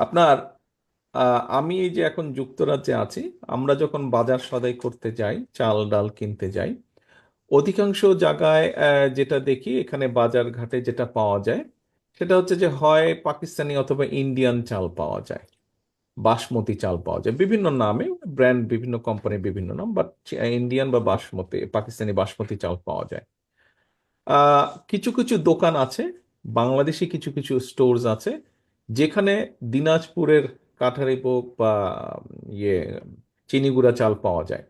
আপনার আমি এই যে এখন যুক্তরাজ্যে আছি। আমরা যখন বাজার সদাই করতে যাই, চাল ডাল কিনতে যাই, অধিকাংশ জায়গায় যেটা দেখি এখানে বাজার ঘাটে যেটা পাওয়া যায় সেটা হচ্ছে যে হয় পাকিস্তানি অথবা ইন্ডিয়ান চাল পাওয়া যায়, বাসমতি চাল পাওয়া যায় বিভিন্ন নামে, ব্র্যান্ড বিভিন্ন কোম্পানির বিভিন্ন নাম, বাট ইন্ডিয়ান বা বাসমতি পাকিস্তানি বাসমতি চাল পাওয়া যায়। কিছু কিছু দোকান আছে, বাংলাদেশি কিছু কিছু স্টোরস আছে যেখানে দিনাজপুরের কাঠারিভোগ বা ইয়ে চিনিগুড়া চাল পাওয়া যায়,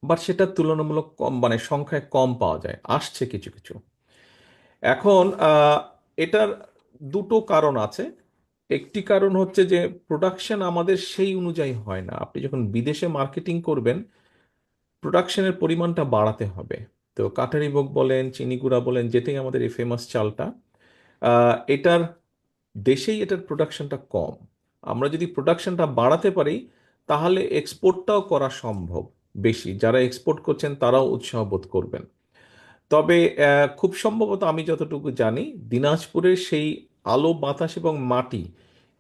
বাট সেটা তুলনামূলক কম, মানে সংখ্যায় কম পাওয়া যায়, আসছে কিছু কিছু। এখন এটার দুটো কারণ আছে। একটি কারণ হচ্ছে যে প্রোডাকশন আমাদের সেই অনুযায়ী হয় না। আপনি যখন বিদেশে মার্কেটিং করবেন, প্রোডাকশনের পরিমাণটা বাড়াতে হবে। তো কাঠারি ভোগ বলেন, চিনিগুড়া বলেন, যেটাই আমাদের এই ফেমাস চালটা, এটার দেশেই এটার প্রোডাকশনটা কম। আমরা যদি প্রোডাকশনটা বাড়াতে পারি তাহলে এক্সপোর্টটাও করা সম্ভব। বেশি যারা এক্সপোর্ট করছেন তারাও উৎসাহ বোধ করবেন। তবে খুব সম্ভবত আমি যতটুকু জানি, দিনাজপুরের সেই আলো বাতাস এবং মাটি,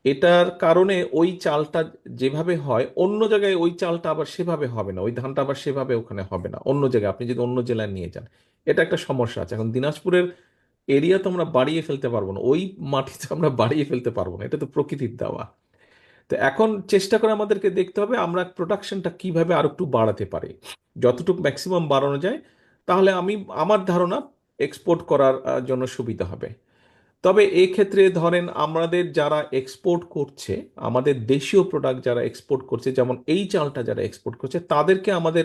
এটার কারণে ওই চালটা যেভাবে হয় অন্য জায়গায় ওই চালটা আবার সেভাবে হবে না, ওই ধানটা আবার সেভাবে ওখানে হবে না অন্য জায়গায়, আপনি যদি অন্য জেলায় নিয়ে যান। এটা একটা সমস্যা আছে। এখন দিনাজপুরের এরিয়া তো আমরা বাড়িয়ে ফেলতে পারবো না, ওই মাটিতে আমরা বাড়িয়ে ফেলতে পারবো না, এটা তো প্রকৃতির দেওয়া। তো এখন চেষ্টা করে আমাদেরকে দেখতে হবে আমরা প্রোডাকশনটা কিভাবে আরো একটু বাড়াতে পারি। যতটুকু ম্যাক্সিমাম বাড়ানো যায় তাহলে আমার ধারণা এক্সপোর্ট করার জন্য সুবিধা হবে। তবে এই ক্ষেত্রে ধরেন আমাদের যারা এক্সপোর্ট করছে, আমাদের দেশীয় প্রোডাক্ট যারা এক্সপোর্ট করছে, যেমন এই চালটা যারা এক্সপোর্ট করছে, তাদেরকে আমাদের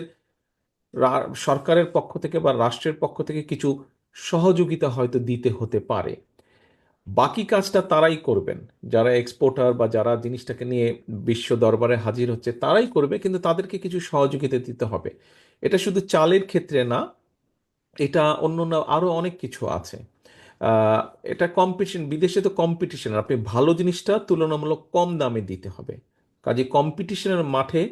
সরকারের পক্ষ থেকে বা রাষ্ট্রের পক্ষ থেকে কিছু সহযোগিতা হয়তো দিতে হতে পারে। বাকি কাজটা তারাই করবেন, যারা এক্সপোর্টার বা যারা জিনিসটাকে নিয়ে বিশ্ব দরবারে হাজির হচ্ছে তারাই করবে, কিন্তু তাদেরকে কিছু সহযোগিতা দিতে হবে। এটা শুধু চালের ক্ষেত্রে না, এটা অন্য অন্য আরো অনেক কিছু আছে। আহ, এটা কম্পিটিশন, বিদেশে তো কম্পিটিশন, আপনি ভালো জিনিসটা তুলনামূলক কম দামে দিতে হবে। কাজে কম্পিটিশনের মাঠে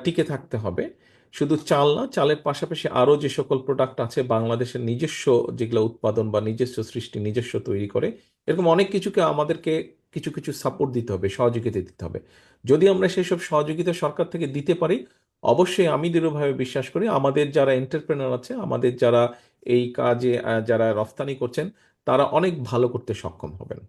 টিকে থাকতে হবে। শুধু চাল না, চালের পাশাপাশি আরো যে সকল প্রোডাক্ট আছে বাংলাদেশের নিজস্ব, যেগুলো উৎপাদন বা নিজস্ব সৃষ্টি, নিজস্ব তৈরি করে, এরকম অনেক কিছুকে আমাদেরকে কিছু কিছু সাপোর্ট দিতে হবে, সহযোগিতা দিতে হবে। যদি আমরা সেসব সহযোগিতা সরকার থেকে দিতে পারি, অবশ্যই আমি দৃঢ়ভাবে বিশ্বাস করি আমাদের যারা এন্টারপ্রেনার আছে, আমাদের যারা এই কাজে যারা রফতানি করছেন, তারা অনেক ভালো করতে সক্ষম হবেন।